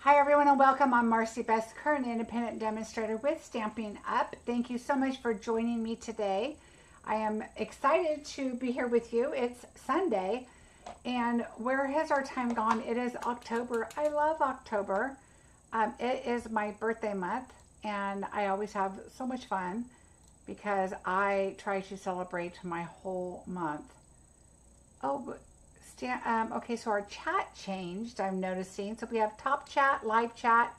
Hi everyone and welcome. I'm Marcie Besecker, an independent demonstrator with Stampin Up. Thank you so much for joining me today. I am excited to be here with you. It's Sunday and where has our time gone? It is October. I love October. It is my birthday month and I always have so much fun because I try to celebrate my whole month. Oh, okay, so our chat changed, I'm noticing. So we have top chat, live chat,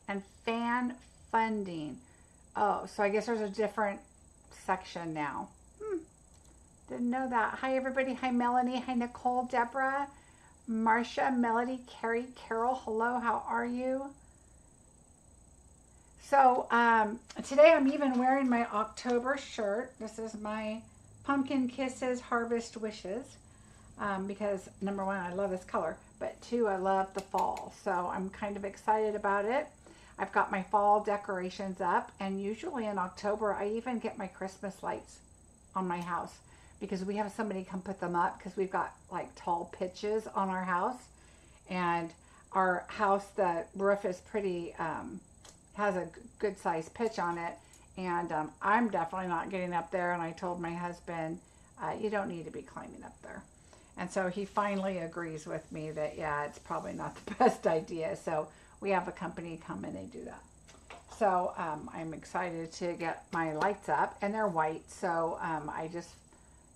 and fan funding. Oh, so I guess there's a different section now. Didn't know that. Hi, everybody. Hi, Melanie. Hi, Nicole, Deborah, Marcia, Melody, Carrie, Carol. Hello, how are you? So today I'm even wearing my October shirt. This is my Pumpkin Kisses Harvest Wishes. Because number one, I love this color, but two, I love the fall. So I'm kind of excited about it. I've got my fall decorations up, and usually in October, I even get my Christmas lights on my house because we have somebody come put them up because we've got like tall pitches on our house, and our house, the roof is pretty, has a good sized pitch on it, and I'm definitely not getting up there, and I told my husband, you don't need to be climbing up there. And so he finally agrees with me that, yeah, it's probably not the best idea. So we have a company come and they do that. So I'm excited to get my lights up, and they're white. So I just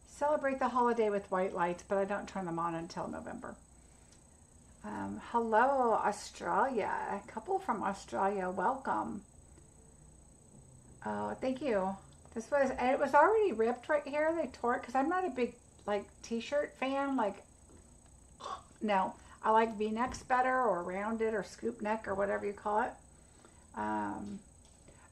celebrate the holiday with white lights, but I don't turn them on until November. Hello, Australia. A couple from Australia. Welcome. Oh, thank you. It was already ripped right here. They tore it because I'm not a big like t-shirt fan, like no, I like v-necks better, or rounded, or scoop neck, or whatever you call it.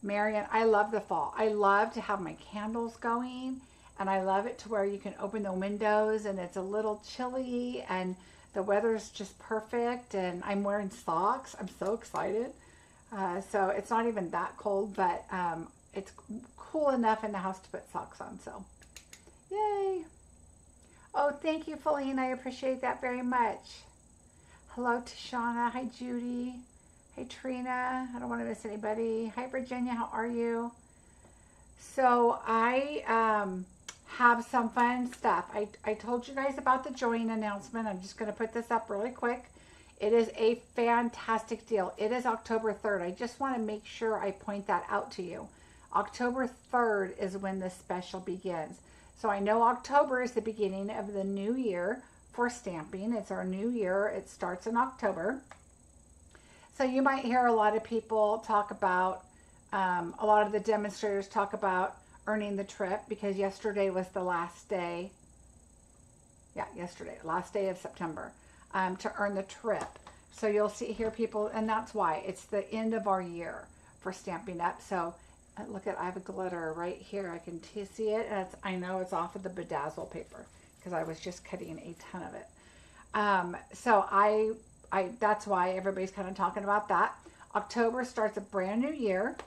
Marion, I love the fall. I love to have my candles going, and I love it to where you can open the windows and it's a little chilly and the weather's just perfect, and I'm wearing socks. I'm so excited. So it's not even that cold, but it's cool enough in the house to put socks on, so yay. Oh, thank you, Feline. I appreciate that very much. Hello, Tashana. Hi, Judy. Hi, Trina. I don't want to miss anybody. Hi, Virginia. How are you? So I have some fun stuff. I told you guys about the join announcement. I'm just going to put this up really quick. It is a fantastic deal. It is October 3rd. I just want to make sure I point that out to you. October 3rd is when the special begins. So I know October is the beginning of the new year for stamping. It's our new year. It starts in October. So you might hear a lot of people talk about, a lot of the demonstrators talk about earning the trip, because yesterday was the last day. Yeah, yesterday, last day of September, to earn the trip. So you'll see here people, and that's why it's the end of our year for Stampin' Up. So look at, I have a glitter right here. I can see it, and I know it's off of the bedazzle paper because I was just cutting a ton of it. So that's why everybody's kind of talking about that. October starts a brand new year.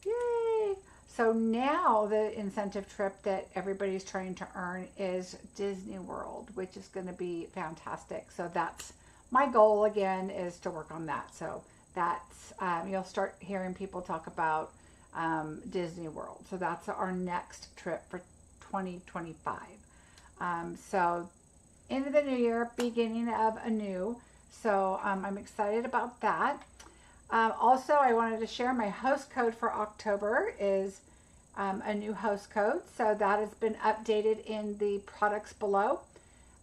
Yay! So now the incentive trip that everybody's trying to earn is Disney World, which is going to be fantastic. So that's my goal again, is to work on that. So that's, you'll start hearing people talk about Disney World. So that's our next trip for 2025. So into the new year, beginning of a new. So I'm excited about that. Also, I wanted to share my host code for October is a new host code. So that has been updated in the products below.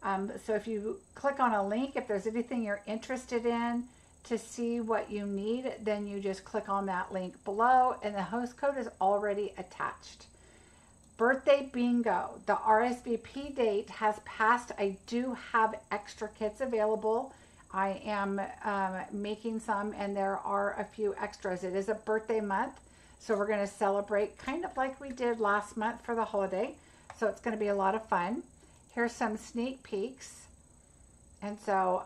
So if you click on a link, if there's anything you're interested in, to see what you need, then you just click on that link below, and the host code is already attached. Birthday bingo. The RSVP date has passed. I do have extra kits available. I am making some, and there are a few extras. It is a birthday month, so we're going to celebrate kind of like we did last month for the holiday. So it's going to be a lot of fun. Here's some sneak peeks. And so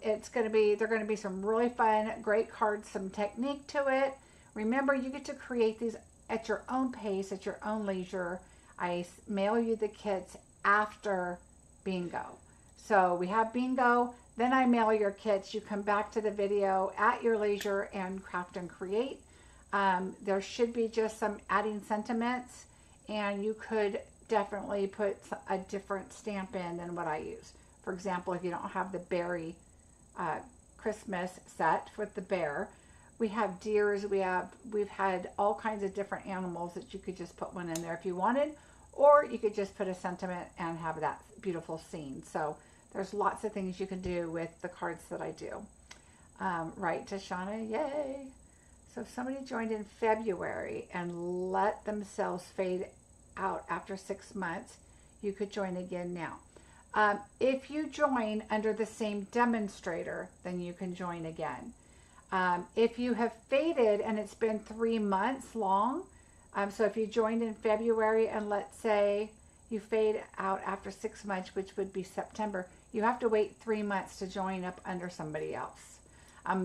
they're going to be some really fun, great cards, some technique to it. Remember, you get to create these at your own pace, at your own leisure. I mail you the kits after bingo. So we have bingo, Then I mail your kits. You come back to the video at your leisure and craft and create. There should be just some adding sentiments, and you could definitely put a different stamp in than what I use. For example, if you don't have the berry Christmas set with the bear, we have deers, we've had all kinds of different animals that you could just put one in there if you wanted, or you could just put a sentiment and have that beautiful scene. So there's lots of things you can do with the cards that I do. Right, Tashana, yay. So if somebody joined in February and let themselves fade out after 6 months, you could join again now. If you join under the same demonstrator, then you can join again. If you have faded and it's been 3 months long, so if you joined in February and let's say you fade out after 6 months, which would be September, you have to wait 3 months to join up under somebody else.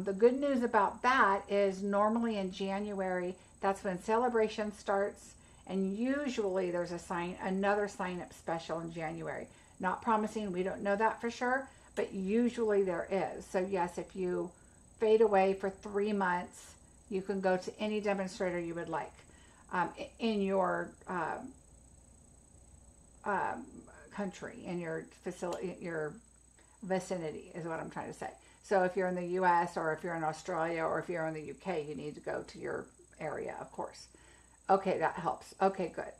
The good news about that is normally in January, that's when celebration starts, and usually there's another sign-up special in January. Not promising, we don't know that for sure, but usually there is. So yes, if you fade away for 3 months, you can go to any demonstrator you would like in your country, in your facility, your vicinity is what I'm trying to say. So if you're in the US or if you're in Australia or if you're in the UK, you need to go to your area, of course. Okay, that helps. Okay, good.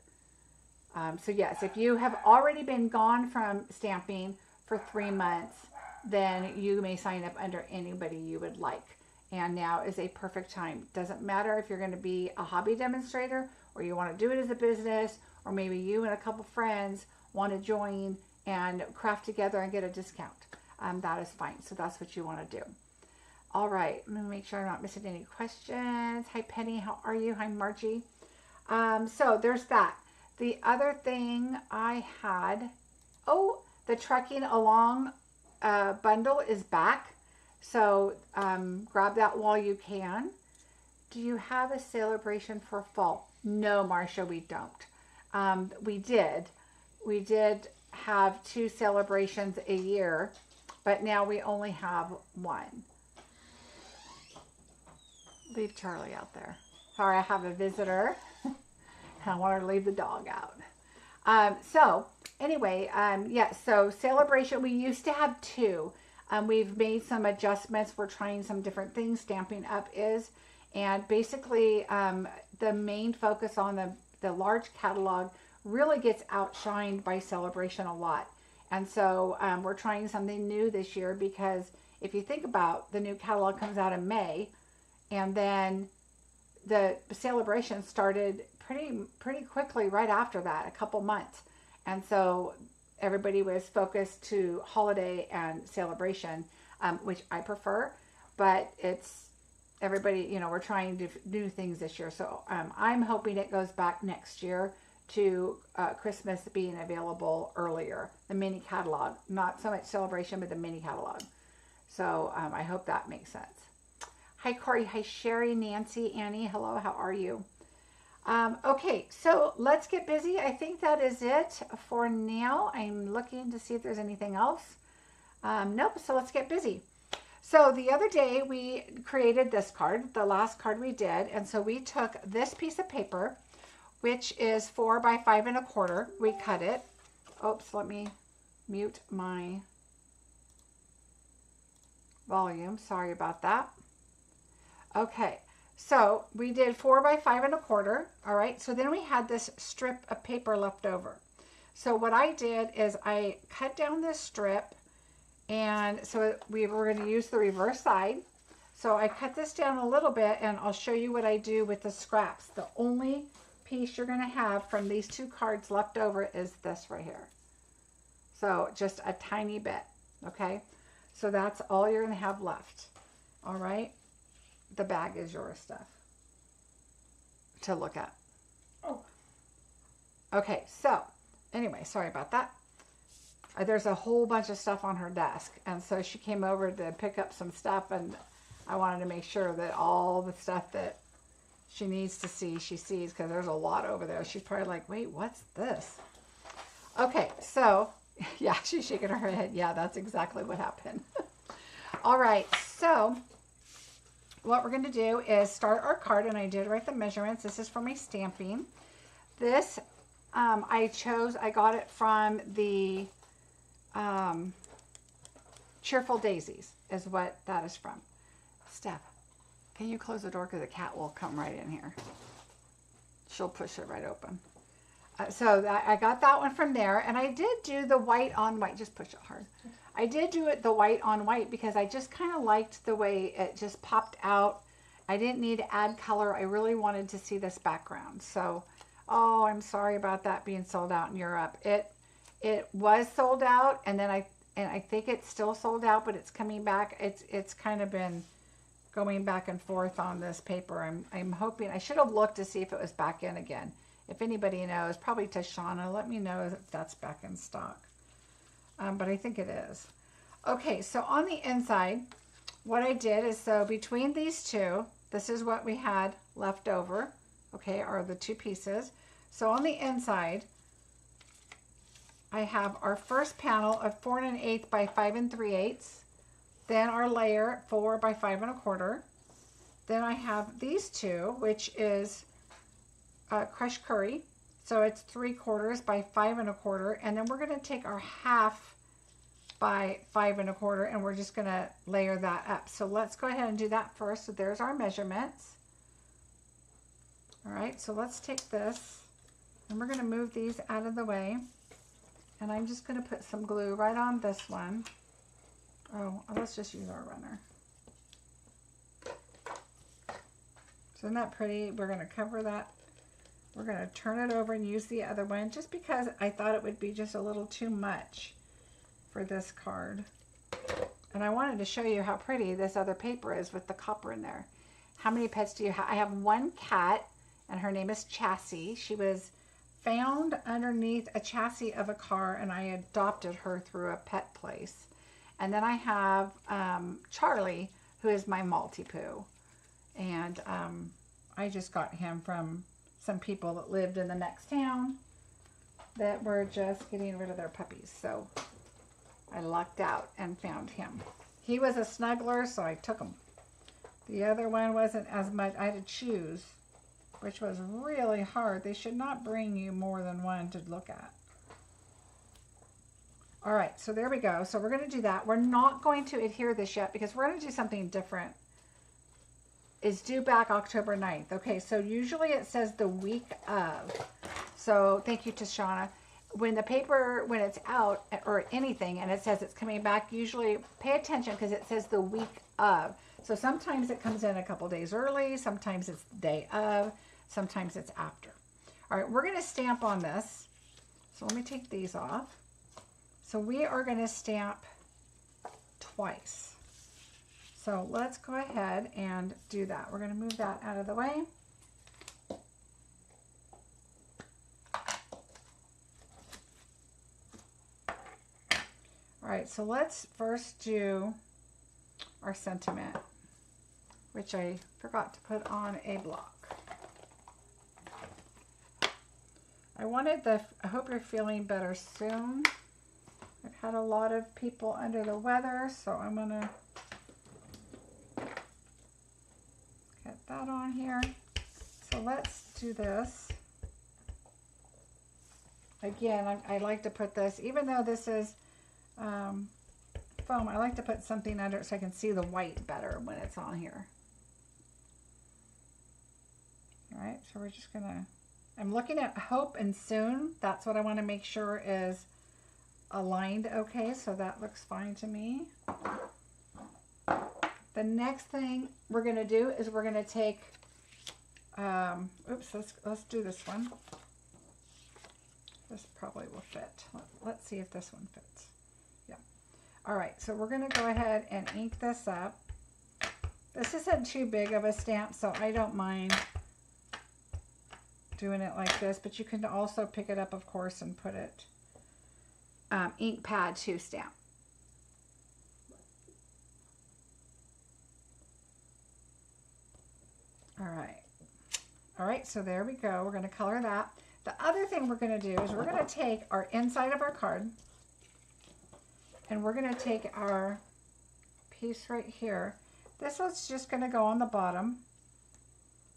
So yes, if you have already been gone from stamping for 3 months, then you may sign up under anybody you would like. And now is a perfect time. Doesn't matter if you're going to be a hobby demonstrator or you want to do it as a business, or maybe you and a couple friends want to join and craft together and get a discount. That is fine. So that's what you want to do. All right, I'm going to make sure I'm not missing any questions. Hi, Penny. How are you? Hi, Marcie. So there's that. The other thing I had, the Trekking Along bundle is back. So grab that while you can. Do you have a celebration for fall? No, Marcia, we don't. We did have 2 celebrations a year, but now we only have 1. Leave Charlie out there. Sorry, I have a visitor. I want her to leave the dog out. So anyway, so celebration, we used to have 2. We've made some adjustments. We're trying some different things. Stampin' Up is, and basically the main focus on the large catalog really gets outshined by celebration a lot. And so we're trying something new this year, because if you think about, the new catalog comes out in May, and then the celebration started pretty quickly right after that, a couple months. And so everybody was focused to holiday and celebration, which I prefer, but it's everybody, we're trying to do things this year. So I'm hoping it goes back next year to Christmas being available earlier, the mini catalog, not so much celebration, but the mini catalog. So I hope that makes sense. Hi, Corey. Hi, Sherry, Nancy, Annie. Hello, how are you? Okay, so let's get busy. I think that is it for now. I'm looking to see if there's anything else. Nope, so let's get busy. So the other day we created this card, the last card we did. And so we took this piece of paper, which is 4 by 5 1/4. We cut it. Oops, let me mute my volume. Sorry about that. Okay. So we did 4 by 5 1/4. All right. So then we had this strip of paper left over. So what I did is I cut down this strip, and so we were going to use the reverse side. So I cut this down a little bit, and I'll show you what I do with the scraps. The only piece you're going to have from these 2 cards left over is this right here. So just a tiny bit. Okay. So that's all you're going to have left. All right. The bag is your stuff to look at. Oh. Okay, so anyway, sorry about that. There's a whole bunch of stuff on her desk, and so she came over to pick up some stuff, and I wanted to make sure that all the stuff that she needs to see, she sees, because there's a lot over there. She's probably like, wait, what's this? Okay, so yeah, she's shaking her head. Yeah, that's exactly what happened. All right, so what we're going to do is start our card, and I did write the measurements. This is for my stamping. This I got it from the Cheerful Daisies is what that is from. Steph, can you close the door because the cat will come right in here. She'll push it right open. So I got that one from there, and I did do the white on white. Just push it hard. I did do it the white on white because I just kind of liked the way it just popped out. I didn't need to add color. I really wanted to see this background. So, oh, I'm sorry about that being sold out in Europe. It was sold out, and then I think it's still sold out, but it's coming back. It's kind of been going back and forth on this paper. I'm hoping, I should have looked to see if it was back in again. If anybody knows, probably Tashana, let me know if that's back in stock. But I think it is. Okay, so on the inside, what I did is, so between these two, this is what we had left over, okay, are the two pieces. So on the inside, I have our first panel of 4 1/8 by 5 3/8. Then our layer 4 by 5 1/4. Then I have these two, which is crushed curry. So it's 3/4 by 5 1/4. And then we're going to take our half by 5 1/4, and we're just going to layer that up. So let's go ahead and do that first. So there's our measurements. All right, so let's take this, and we're going to move these out of the way. And I'm just going to put some glue right on this one. Oh, let's just use our runner. So isn't that pretty? We're going to cover that. We're going to turn it over and use the other one, just because I thought it would be just a little too much for this card. And I wanted to show you how pretty this other paper is with the copper in there. How many pets do you have? I have one cat, and her name is Chassis. She was found underneath a chassis of a car, and I adopted her through a pet place. And then I have Charlie, who is my Maltipoo. And I just got him from some people that lived in the next town that were just getting rid of their puppies. So I lucked out and found him. He was a snuggler, so I took him. The other one wasn't as much. I had to choose, which was really hard. They should not bring you more than one to look at. All right, so there we go. So we're going to do that. We're not going to adhere this yet because we're going to do something different. It's due back October 9th. Okay, so usually it says the week of. So thank you, Tashana. When the paper, when it's out or anything and it says it's coming back, usually pay attention because it says the week of. So sometimes it comes in a couple days early, sometimes it's the day of, sometimes it's after. All right, we're going to stamp on this. So let me take these off. So we are going to stamp twice. So let's go ahead and do that. We're going to move that out of the way. All right, so let's first do our sentiment, which I forgot to put on a block. I wanted the, I hope you're feeling better soon. I've had a lot of people under the weather, so I'm going to get that on here. So let's do this. Again, I like to put this, even though this is foam, I like to put something under it so I can see the white better when it's on here. All right, so we're just gonna, I'm looking at hope and soon. That's what I want to make sure is aligned okay, so that looks fine to me. The next thing we're going to do is we're going to take, oops, let's do this one. This probably will fit. Let's see if this one fits. Yeah. All right, so we're going to go ahead and ink this up. This isn't too big of a stamp, so I don't mind doing it like this, but you can also pick it up, of course, and put it ink pad to stamp. All right, so there we go. We're going to color that. The other thing we're going to do is we're going to take our inside of our card, and we're going to take our piece right here. This one's just going to go on the bottom,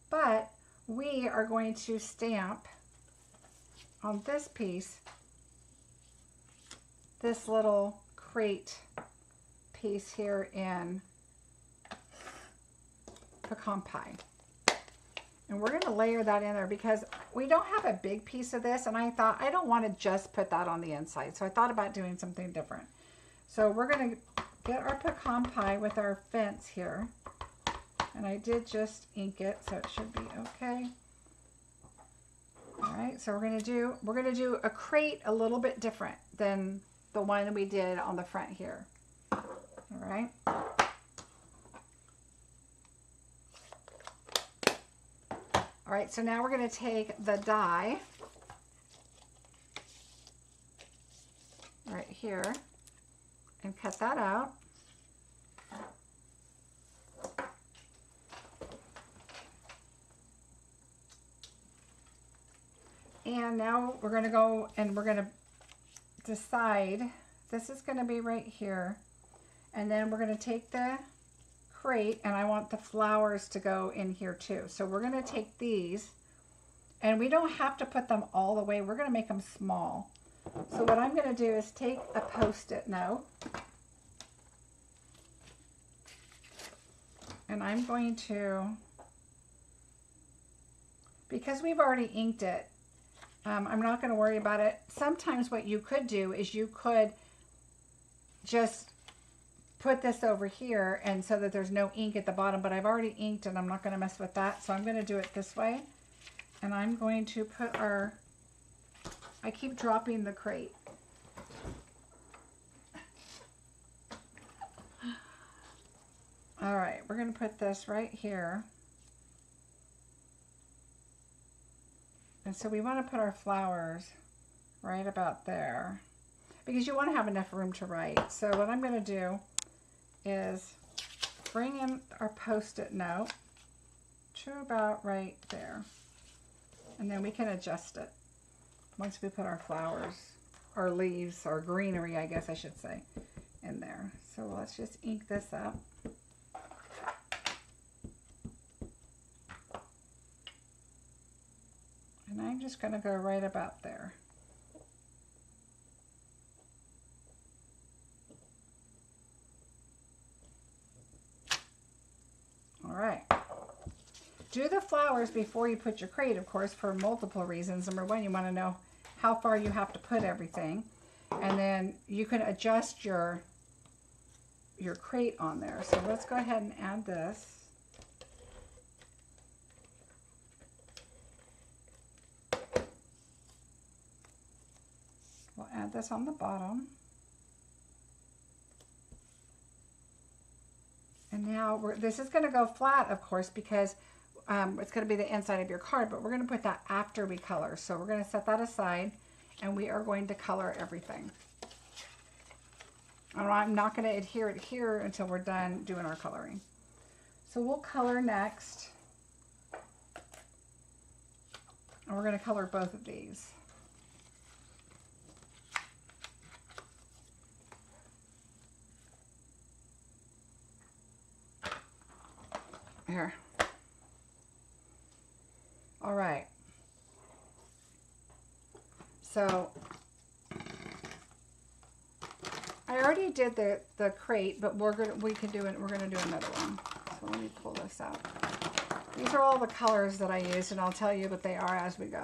but we are going to stamp on this piece, this little crate piece here in pecan pie. And we're going to layer that in there because we don't have a big piece of this, and I thought I don't want to just put that on the inside. So I thought about doing something different. So we're going to get our pecan pie with our fence here. And I did just ink it, so it should be okay. All right, so we're gonna do a crate a little bit different than the one we did on the front here. All right. All right, so now we're gonna take the die right here and cut that out. And now we're going to go and we're going to decide, this is going to be right here. And then we're going to take the crate, and I want the flowers to go in here too. So we're going to take these, and we don't have to put them all the way. We're going to make them small. So what I'm going to do is take a Post-it note, and I'm going to, because we've already inked it, I'm not going to worry about it. Sometimes what you could do is you could just put this over here and so that there's no ink at the bottom, but I've already inked and I'm not going to mess with that. So I'm going to do it this way. And I'm going to put our, I keep dropping the crate. All right, we're going to put this right here. And so we want to put our flowers right about there because you want to have enough room to write. So what I'm going to do is bring in our Post-it note to about right there. And then we can adjust it once we put our flowers, our leaves, or greenery, I guess I should say, in there. So let's just ink this up. And I'm just going to go right about there. All right. Do the flowers before you put your crate, of course, for multiple reasons. Number one, you want to know how far you have to put everything. And then you can adjust your crate on there. So let's go ahead and add this. We'll add this on the bottom. And now this is going to go flat, of course, because it's going to be the inside of your card, but we're going to put that after we color. So we're going to set that aside, and we are going to color everything. I'm not going to adhere it here until we're done doing our coloring. So we'll color next. And we're going to color both of these. Here. All right. So I already did the crate, but we're gonna do another one. So let me pull this out. These are all the colors that I used, and I'll tell you what they are as we go.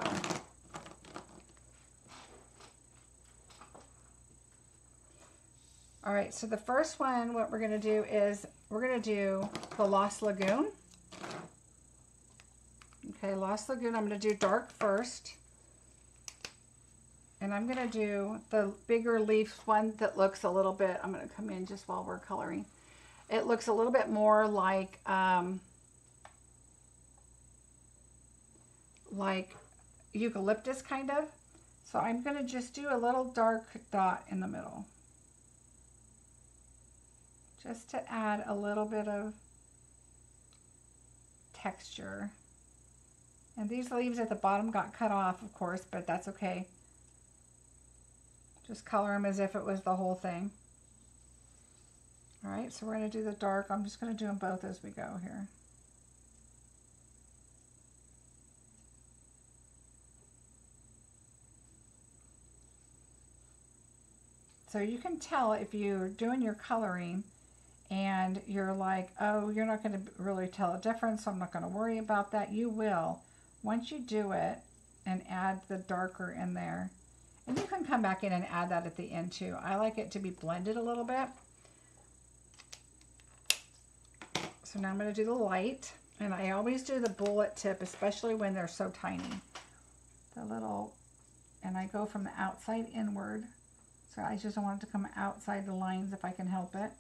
All right, so the first one, what we're going to do is we're going to do the Lost Lagoon. Okay, Lost Lagoon, I'm going to do dark first. And I'm going to do the bigger leaf one that looks a little bit, I'm going to come in just while we're coloring. It looks a little bit more like eucalyptus kind of. So I'm going to just do a little dark dot in the middle, just to add a little bit of texture. And these leaves at the bottom got cut off, of course, but that's okay. Just color them as if it was the whole thing. All right, so we're going to do the dark. I'm just going to do them both as we go here. So you can tell if you're doing your coloring and you're like, oh, you're not going to really tell a difference, so I'm not going to worry about that. You will once you do it and add the darker in there. And you can come back in and add that at the end too. I like it to be blended a little bit. So now I'm going to do the light. And I always do the bullet tip, especially when they're so tiny. The little, and I go from the outside inward. So I just want it to come outside the lines if I can help it.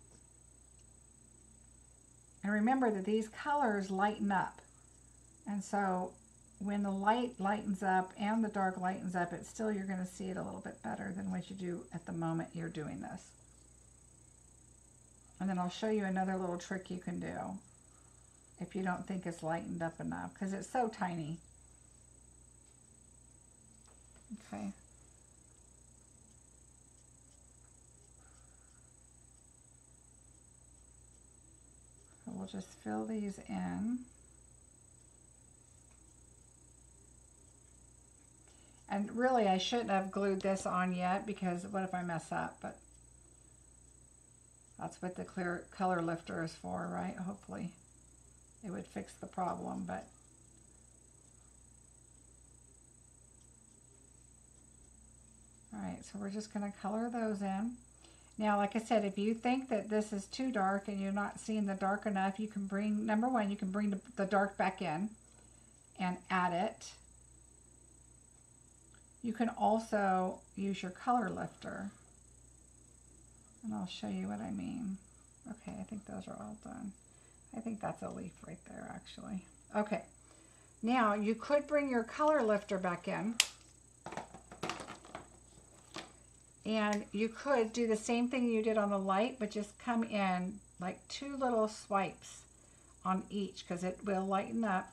And remember that these colors lighten up. And so when the light lightens up and the dark lightens up, it's still, you're going to see it a little bit better than what you do at the moment you're doing this. And then I'll show you another little trick you can do if you don't think it's lightened up enough, because it's so tiny. Okay. So we'll just fill these in. And really, I shouldn't have glued this on yet, because what if I mess up? But that's what the clear color lifter is for, right? Hopefully it would fix the problem, but all right, so we're just going to color those in. Now, like I said, if you think that this is too dark and you're not seeing the dark enough, you can bring, number one, you can bring the dark back in and add it. You can also use your color lifter, and I'll show you what I mean. Okay, I think those are all done. I think that's a leaf right there, actually. Okay, now you could bring your color lifter back in, and you could do the same thing you did on the light, but just come in like 2 little swipes on each, because it will lighten up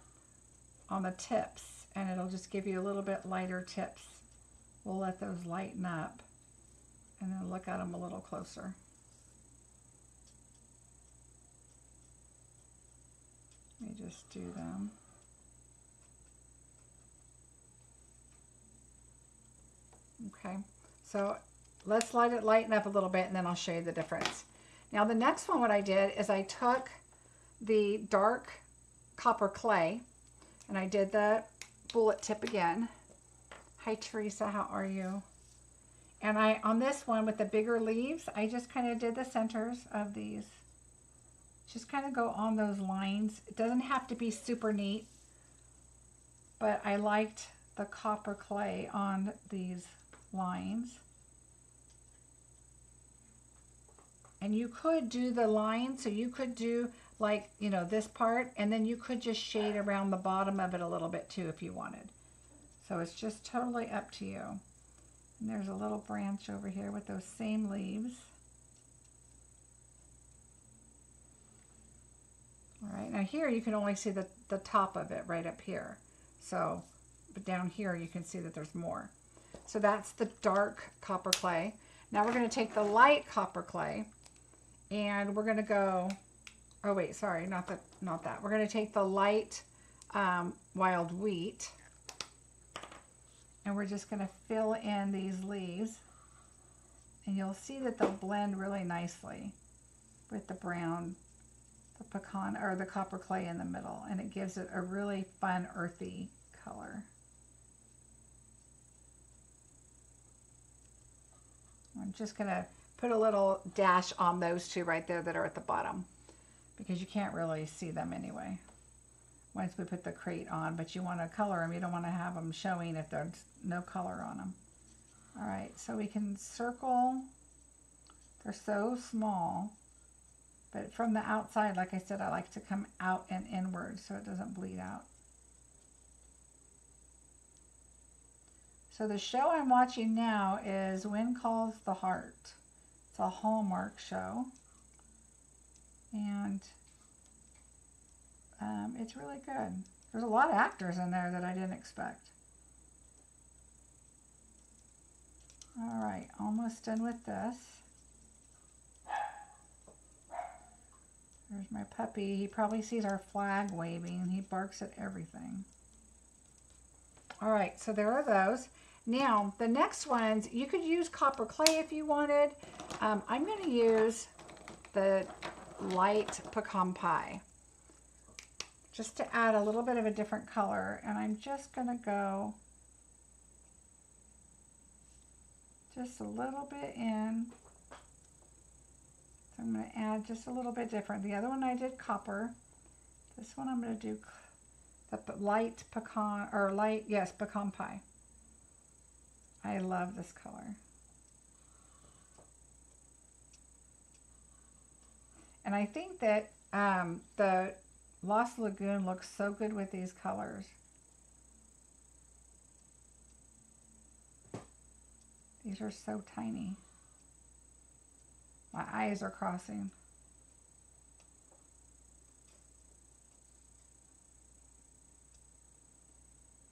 on the tips, and it'll just give you a little bit lighter tips. We'll let those lighten up and then look at them a little closer. Let me just do them. Okay, so let's let it lighten up a little bit, and then I'll show you the difference. Now the next one, what I did is I took the dark copper clay and I did the bullet tip again. Hi Teresa, how are you? And on this one with the bigger leaves, I just kind of did the centers of these. Just kind of go on those lines. It doesn't have to be super neat, but I liked the copper clay on these lines. And you could do the line, so you could do like, you know, this part, and then you could just shade around the bottom of it a little bit too if you wanted. So it's just totally up to you. And there's a little branch over here with those same leaves. All right, now here you can only see the top of it right up here. So, but down here you can see that there's more. So that's the dark copper clay. Now we're going to take the light copper clay and we're going to go, oh wait, sorry, not that. We're going to take the light wild wheat, and we're just going to fill in these leaves, and you'll see that they'll blend really nicely with the brown, the pecan, or the copper clay in the middle, and it gives it a really fun earthy color. I'm just going to put a little dash on those two right there that are at the bottom, because you can't really see them anyway once we put the crate on, but you want to color them. You don't want to have them showing if there's no color on them. All right, so we can circle. They're so small, but from the outside, like I said, I like to come out and inward so it doesn't bleed out. So the show I'm watching now is When Calls the Heart. It's a Hallmark show, and it's really good. There's a lot of actors in there that I didn't expect. All right, almost done with this. There's my puppy. He probably sees our flag waving. He barks at everything. All right, so there are those. Now, the next ones, you could use copper clay if you wanted. I'm going to use the light pecan pie just to add a little bit of a different color. And I'm just going to go just a little bit in. So I'm going to add just a little bit different. The other one I did copper. This one I'm going to do the light pecan, or light, yes, pecan pie. I love this color. And I think that the Lost Lagoon looks so good with these colors. These are so tiny. My eyes are crossing.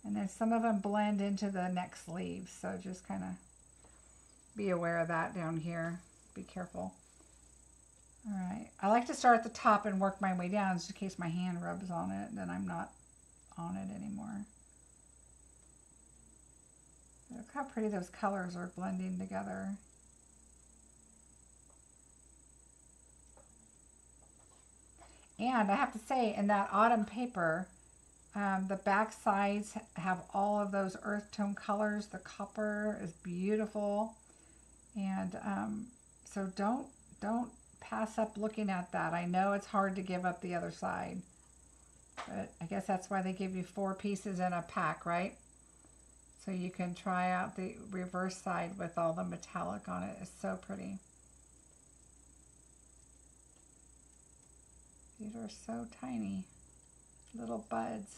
And then some of them blend into the next leaves, so just kind of be aware of that down here. Be careful. All right, I like to start at the top and work my way down just in case my hand rubs on it, then I'm not on it anymore. Look how pretty those colors are blending together. And I have to say, in that autumn paper, the back sides have all of those earth tone colors. The copper is beautiful. And so don't pass up looking at that. I know it's hard to give up the other side, but I guess that's why they give you 4 pieces in a pack, right? So you can try out the reverse side with all the metallic on it. It's so pretty. These are so tiny, little buds.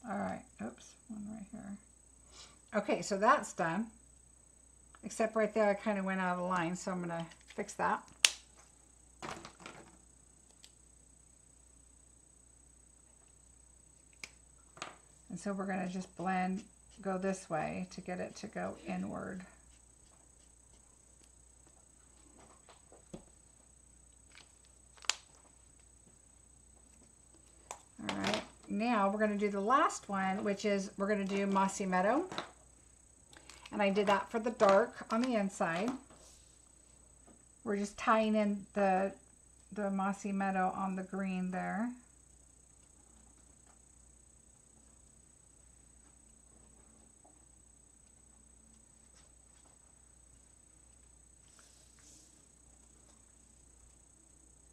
All right, oops, one right here. Okay, so that's done. Except right there, I kind of went out of line, so I'm gonna fix that. And so we're gonna just blend, go this way to get it to go inward. All right, now we're gonna do the last one, which is we're gonna do Mossy Meadow. And I did that for the dark on the inside. We're just tying in the Mossy Meadow on the green there.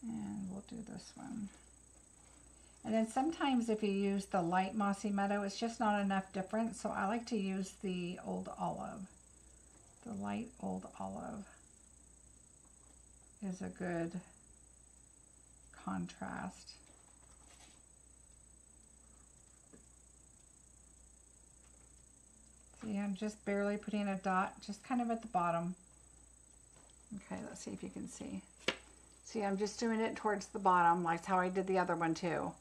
And we'll do this one. And then sometimes if you use the light Mossy Meadow, it's just not enough difference. So I like to use the Old Olive. The light Old Olive is a good contrast. See, I'm just barely putting a dot, just kind of at the bottom. Okay, let's see if you can see. See, I'm just doing it towards the bottom, like how I did the other one too.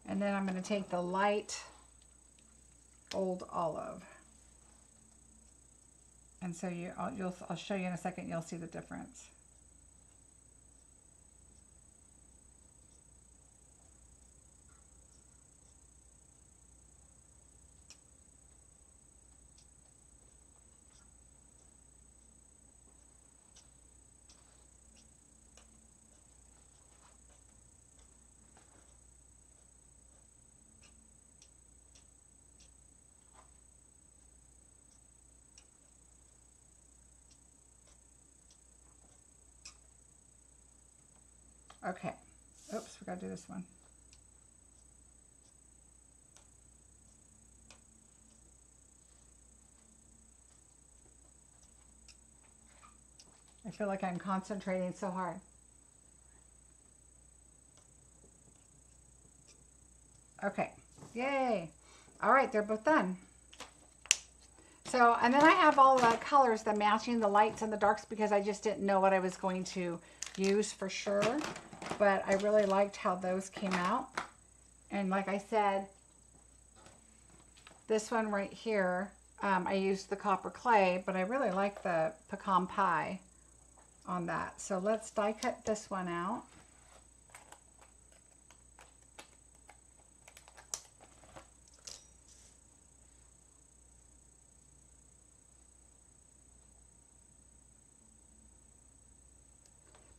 And then I'm going to take the light Old Olive. And so I'll show you in a second, you'll see the difference. Okay, oops, we gotta do this one. I feel like I'm concentrating so hard. Okay, yay. All right, they're both done. So, and then I have all the colors, the matching the lights and the darks, because I just didn't know what I was going to use for sure. But I really liked how those came out. And like I said, this one right here, I used the copper clay, but I really like the pecan pie on that. So let's die cut this one out.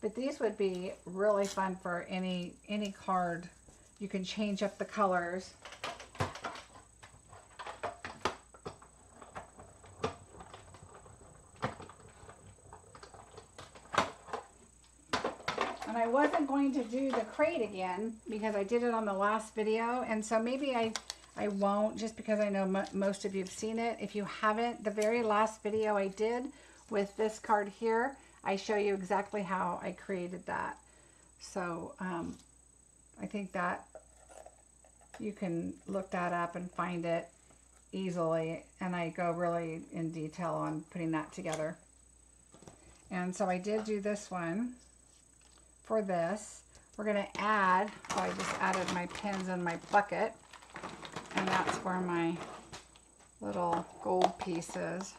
But these would be really fun for any card. You can change up the colors. And I wasn't going to do the crate again because I did it on the last video, and so maybe I won't, just because I know most of you have seen it. If you haven't, the very last video I did with this card here, I show you exactly how I created that. So I think that you can look that up and find it easily, and I go really in detail on putting that together. And so I did do this one. For this, we're going to add, so I just added my pins in my bucket, and that's where my little gold pieces,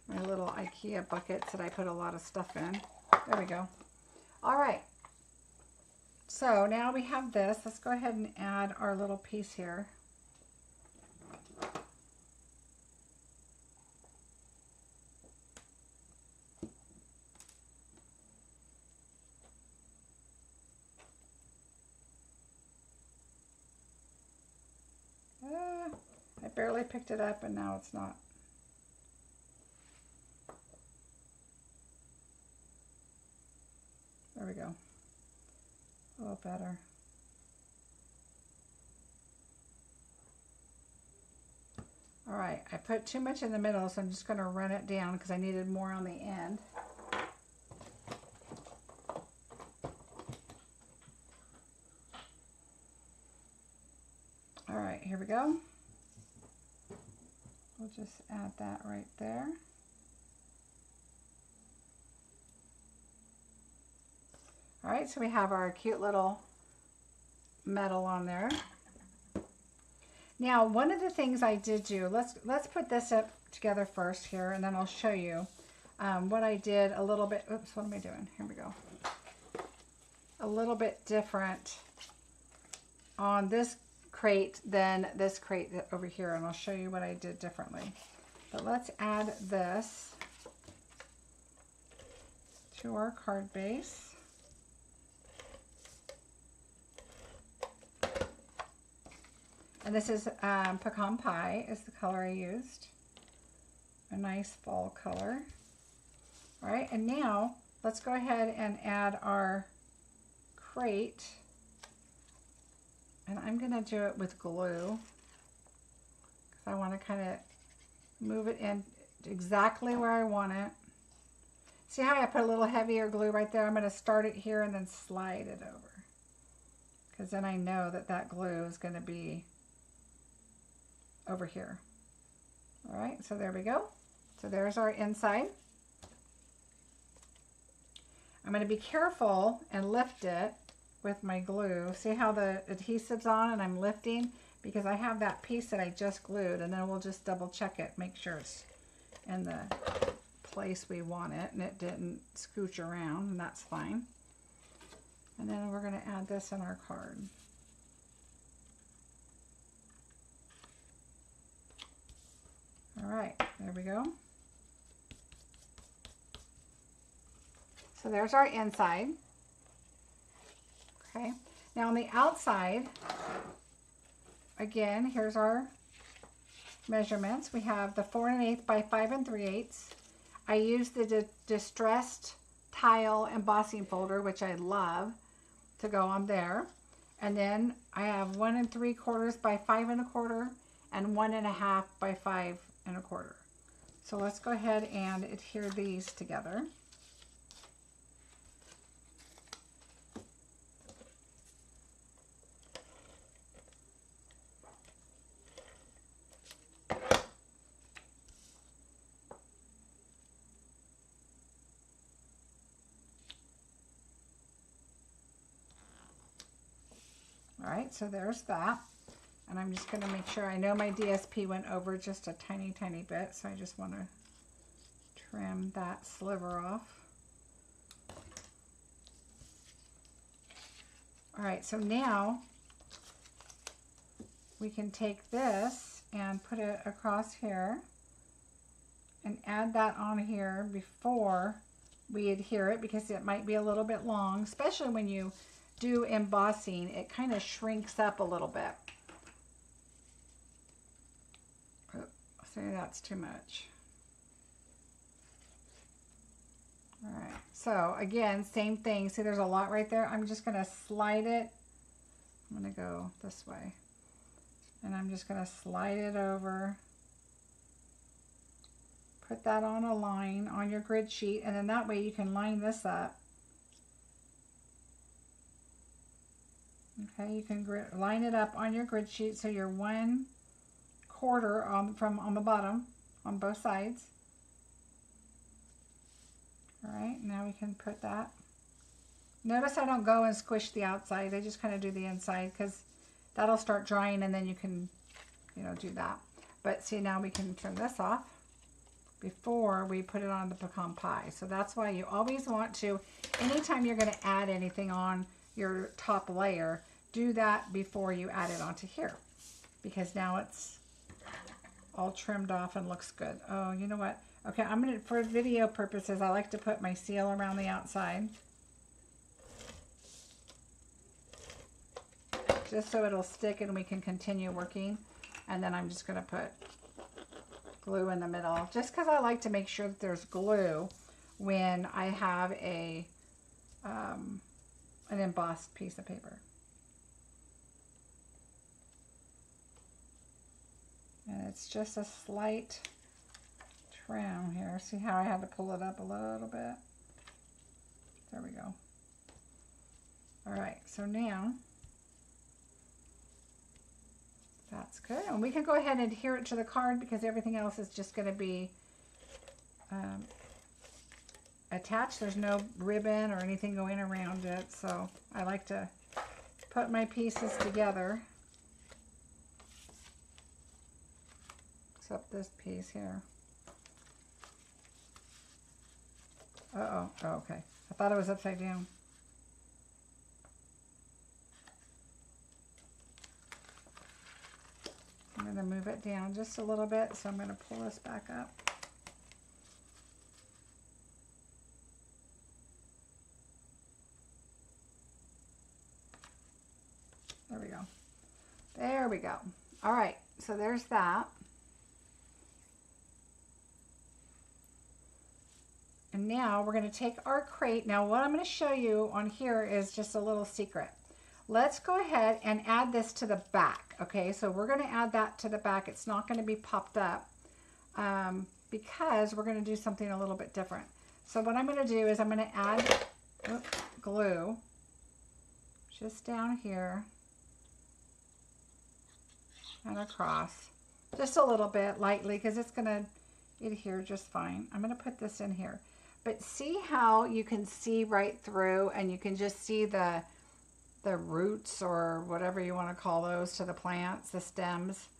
my little IKEA buckets that I put a lot of stuff in. There we go. All right. So now we have this. Let's go ahead and add our little piece here. I barely picked it up and now it's not. There we go. A little better. All right, I put too much in the middle, so I'm just going to run it down because I needed more on the end. All right, here we go. We'll just add that right there. All right, so we have our cute little metal on there. Now, one of the things I did do, let's put this up together first here, and then I'll show you what I did a little bit. Oops, what am I doing? Here we go. A little bit different on this crate than this crate over here, and I'll show you what I did differently. But let's add this to our card base. And this is pecan pie is the color I used. A nice fall color. All right, and now let's go ahead and add our crate. And I'm gonna do it with glue because I want to kind of move it in exactly where I want it. See how I put a little heavier glue right there? I'm gonna start it here and then slide it over, because then I know that that glue is gonna be over here. All right, so there we go. So there's our inside. I'm going to be careful and lift it with my glue. See how the adhesive's on and I'm lifting? Because I have that piece that I just glued, and then we'll just double check it, make sure it's in the place we want it and it didn't scooch around, and that's fine. And then we're going to add this in our card. All right, there we go. So there's our inside. Okay, now on the outside, again, here's our measurements. We have the 4 1/8 by 5 3/8. I used the distressed tile embossing folder, which I love, to go on there. And then I have 1 3/4 by 5 1/4 and 1 1/2 by 5 1/4. So let's go ahead and adhere these together. All right, right, so there's that. And I'm just going to make sure, I know my DSP went over just a tiny, tiny bit, so I just want to trim that sliver off. All right, so now we can take this and put it across here and add that on here before we adhere it, because it might be a little bit long, especially when you do embossing. It kind of shrinks up a little bit. Oh, see, that's too much. All right, so again, same thing. See, there's a lot right there. I'm just going to slide it. I'm going to go this way. And I'm just going to slide it over. Put that on a line on your grid sheet, and then that way you can line this up. Okay, you can line it up on your grid sheet so you're 1/4 on the bottom on both sides. All right, now we can put that. Notice I don't go and squish the outside. I just kind of do the inside, because that'll start drying and then you can, you know, do that. But see, now we can turn this off before we put it on the pecan pie. So that's why you always want to, anytime you're going to add anything on your top layer, do that before you add it onto here, because now it's all trimmed off and looks good. Oh, you know what? Okay, I'm going to, for video purposes, I like to put my seal around the outside, just so it'll stick and we can continue working. And then I'm just going to put glue in the middle, just because I like to make sure that there's glue when I have a an embossed piece of paper. And it's just a slight trim here. See how I had to pull it up a little bit? There we go. All right, so now that's good. And we can go ahead and adhere it to the card, because everything else is just going to be attached. There's no ribbon or anything going around it. So I like to put my pieces together. Except this piece here. Uh-oh. Oh, okay. I thought it was upside down. I'm going to move it down just a little bit, so I'm going to pull this back up. There we go. There we go. All right, so there's that. And now we're going to take our crate. Now what I'm going to show you on here is just a little secret. Let's go ahead and add this to the back. Okay, so we're going to add that to the back. It's not going to be popped up because we're going to do something a little bit different. So what I'm going to do is I'm going to add glue just down here and across, just a little bit lightly, because it's going to adhere just fine. I'm going to put this in here. But see how you can see right through, and you can just see the roots, or whatever you want to call those, to the plants, the stems.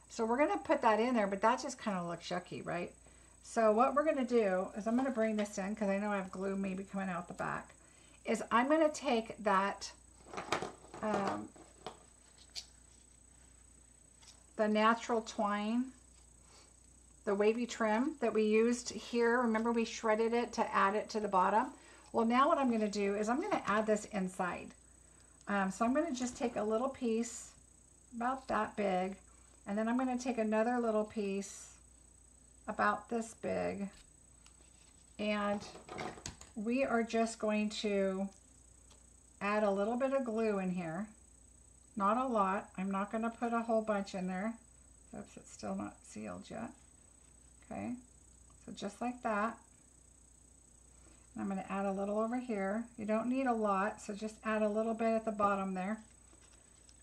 So we're going to put that in there, but that just kind of looks yucky, right? So what we're going to do is I'm going to bring this in, because I know I have glue maybe coming out the back, is I'm going to take that, the natural twine, the wavy trim that we used here. Remember, we shredded it to add it to the bottom. Well, now what I'm going to do is I'm going to add this inside. So I'm going to just take a little piece about that big, and then I'm going to take another little piece about this big, and we are just going to add a little bit of glue in here. Not a lot. I'm not going to put a whole bunch in there. Oops, it's still not sealed yet. Okay, so just like that. And I'm going to add a little over here. You don't need a lot, so just add a little bit at the bottom there.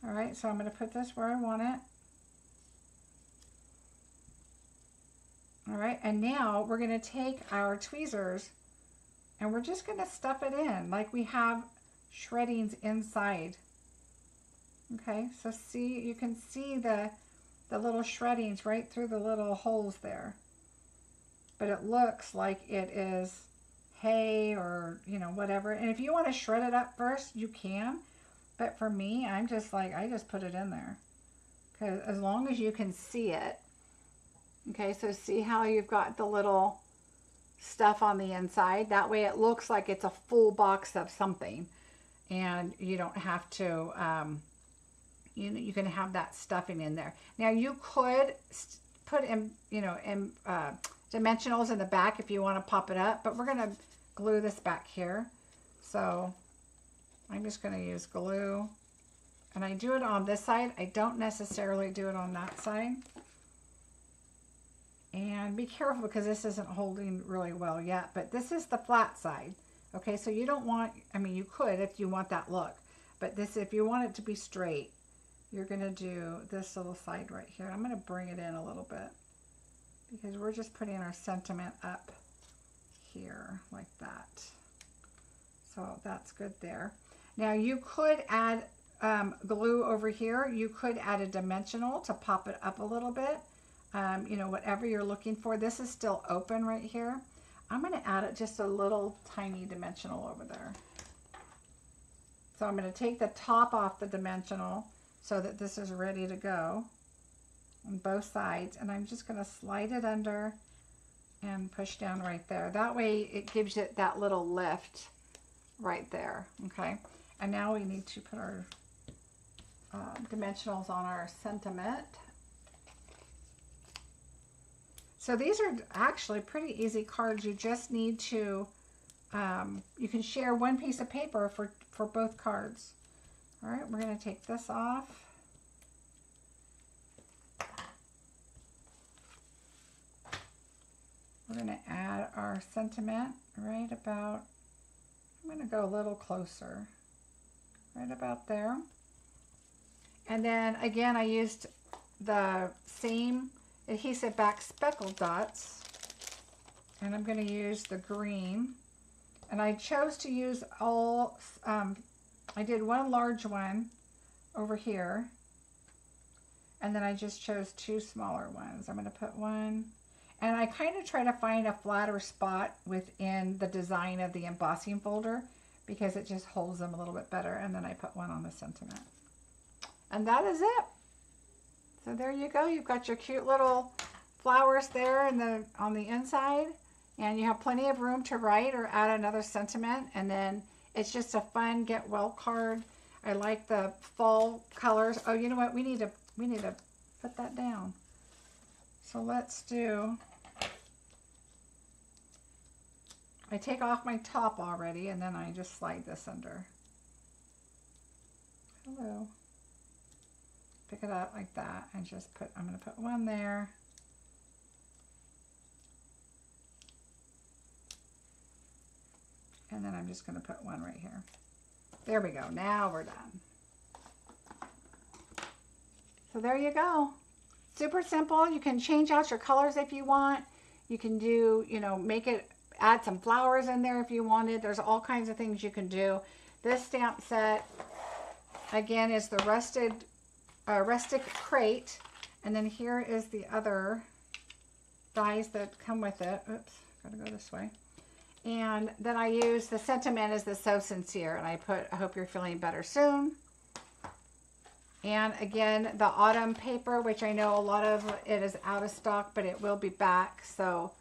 All right, so I'm going to put this where I want it. All right, and now we're going to take our tweezers and we're just going to stuff it in like we have shreddings inside. Okay, so see, you can see the little shreddings right through the little holes there. But it looks like it is hay or, you know, whatever. And if you want to shred it up first, you can. But for me, I'm just like, I just put it in there. Because as long as you can see it. Okay, so see how you've got the little stuff on the inside? That way it looks like it's a full box of something. And you don't have to, you can have that stuffing in there. Now you could put in, you know, in dimensionals in the back if you want to pop it up, but we're going to glue this back here. So I'm just going to use glue, and I do it on this side. I don't necessarily do it on that side. And be careful because this isn't holding really well yet, but this is the flat side. Okay, so you don't want, I mean, you could if you want that look, but this, if you want it to be straight, you're going to do this little side right here. I'm going to bring it in a little bit because we're just putting our sentiment up here like that. So that's good there. Now you could add glue over here. You could add a dimensional to pop it up a little bit. You know, whatever you're looking for. This is still open right here. I'm going to add it just a little tiny dimensional over there. So I'm going to take the top off the dimensional so that this is ready to go on both sides. And I'm just going to slide it under and push down right there. That way it gives it that little lift right there. Okay. And now we need to put our dimensionals on our sentiment. So these are actually pretty easy cards. You just need to, you can share one piece of paper for both cards. All right, we're going to take this off. We're going to add our sentiment right about, I'm going to go a little closer, right about there. And then again, I used the same adhesive back speckled dots, and I'm going to use the green, and I chose to use all, I did one large one over here, and then I just chose two smaller ones. I'm going to put one, and I kind of try to find a flatter spot within the design of the embossing folder because it just holds them a little bit better, and then I put one on the sentiment. And that is it. So there you go. You've got your cute little flowers there on the inside, and you have plenty of room to write or add another sentiment. And then it's just a fun get well card. I like the fall colors. Oh, you know what? We need to put that down. So let's do. I take off my top already, and then I just slide this under. Hello. Pick it up like that and just put, I'm going to put one there. And then I'm just going to put one right here. There we go. Now we're done. So there you go. Super simple. You can change out your colors if you want. You can do, you know, make it, add some flowers in there if you wanted. There's all kinds of things you can do. This stamp set, again, is the Rustic Crate, and then here is the other dies that come with it. Oops, gotta go this way. And then I use the sentiment is the So Sincere, and I put I hope you're feeling better soon. And again, the autumn paper, which I know a lot of it is out of stock, but it will be back, so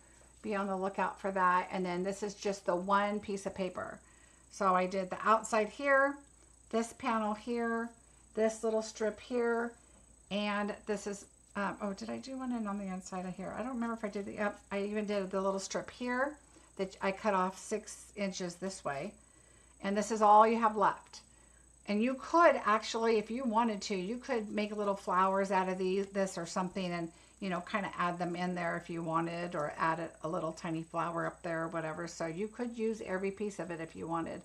be on the lookout for that. And then this is just the one piece of paper. So I did the outside here, this panel here, this little strip here, and this is, oh, did I do one in on the inside of here? I don't remember if I did the, yep, I even did the little strip here that I cut off 6 inches this way. And this is all you have left. And you could actually, if you wanted to, you could make little flowers out of this or something, and, you know, kind of add them in there if you wanted, or add a little tiny flower up there or whatever. So you could use every piece of it if you wanted.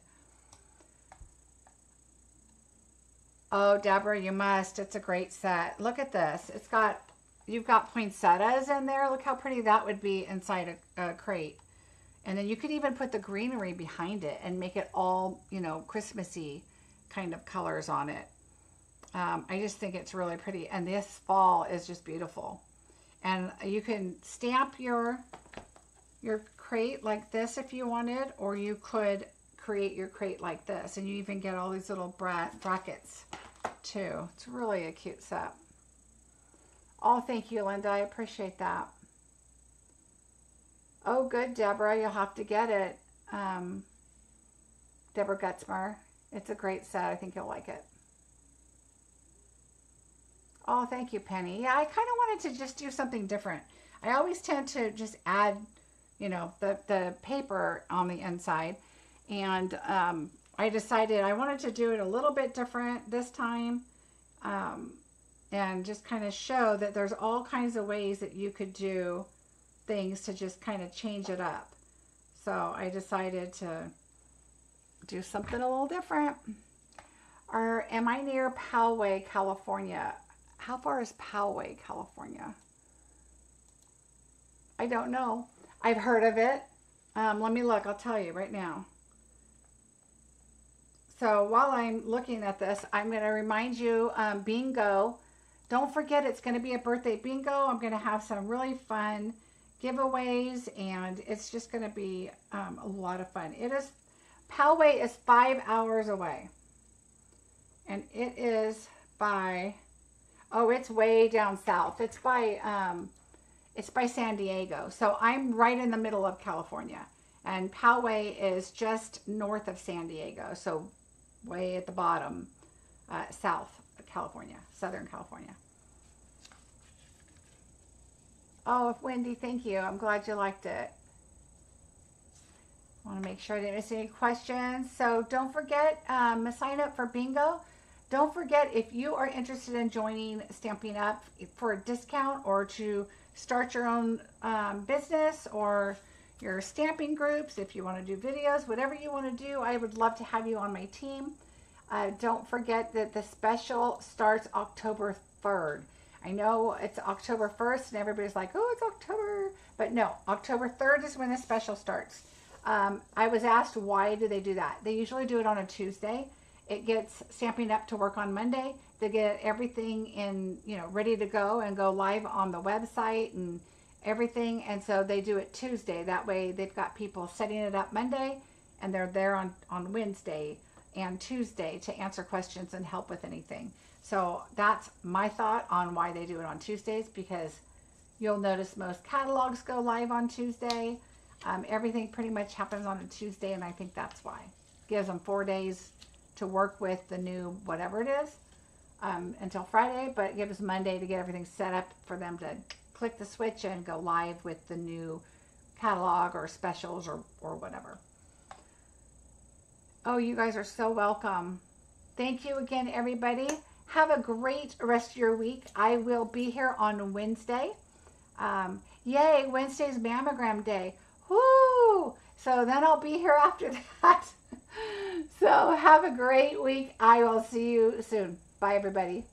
Oh, Deborah, you must. It's a great set. Look at this. It's got, you've got poinsettias in there. Look how pretty that would be inside a crate. And then you could even put the greenery behind it and make it all, you know, Christmassy kind of colors on it. I just think it's really pretty. And this fall is just beautiful. And you can stamp your crate like this if you wanted, or you could create your crate like this. And you even get all these little brackets too. It's really a cute set. Oh, thank you, Linda. I appreciate that. Oh, good, Deborah. You'll have to get it. Deborah Gutzmer. It's a great set. I think you'll like it. Oh, thank you, Penny. Yeah, I kind of wanted to just do something different. I always tend to just add, you know, the paper on the inside. And I decided I wanted to do it a little bit different this time. And just kind of show that there's all kinds of ways that you could do things to just kind of change it up. So I decided to do something a little different. Am I near Poway, California? How far is Poway, California? I don't know. I've heard of it. Let me look. I'll tell you right now. So while I'm looking at this, I'm going to remind you, bingo. Don't forget, it's going to be a birthday bingo. I'm going to have some really fun giveaways, and it's just going to be a lot of fun. Poway is 5 hours away, and it is by, oh, it's way down south. It's by San Diego. So I'm right in the middle of California, and Poway is just north of San Diego. So way at the bottom, south of California, Southern California. Oh, Wendy, thank you. I'm glad you liked it. I want to make sure I didn't miss any questions. So don't forget, sign up for bingo. Don't forget, if you are interested in joining Stampin' Up for a discount, or to start your own business, or your stamping groups, if you want to do videos, whatever you want to do, I would love to have you on my team. Don't forget that the special starts October 3rd. I know it's October 1st and everybody's like, oh, it's October. But no, October 3rd is when the special starts. I was asked, why do they do that? They usually do it on a Tuesday. It gets Stampin' Up to work on Monday. They get everything in, you know, ready to go and go live on the website and everything. And so they do it Tuesday. That way they've got people setting it up Monday, and they're there on Wednesday and Tuesday to answer questions and help with anything. So that's my thought on why they do it on Tuesdays, because you'll notice most catalogs go live on Tuesday. Everything pretty much happens on a Tuesday, and I think that's why. Gives them 4 days to work with the new whatever it is until Friday, but it gives Monday to get everything set up for them to click the switch and go live with the new catalog or specials or whatever. Oh, you guys are so welcome. Thank you again, everybody. Have a great rest of your week. I will be here on Wednesday. Yay, Wednesday's mammogram day. Woo! So then I'll be here after that. So have a great week. I will see you soon. Bye, everybody.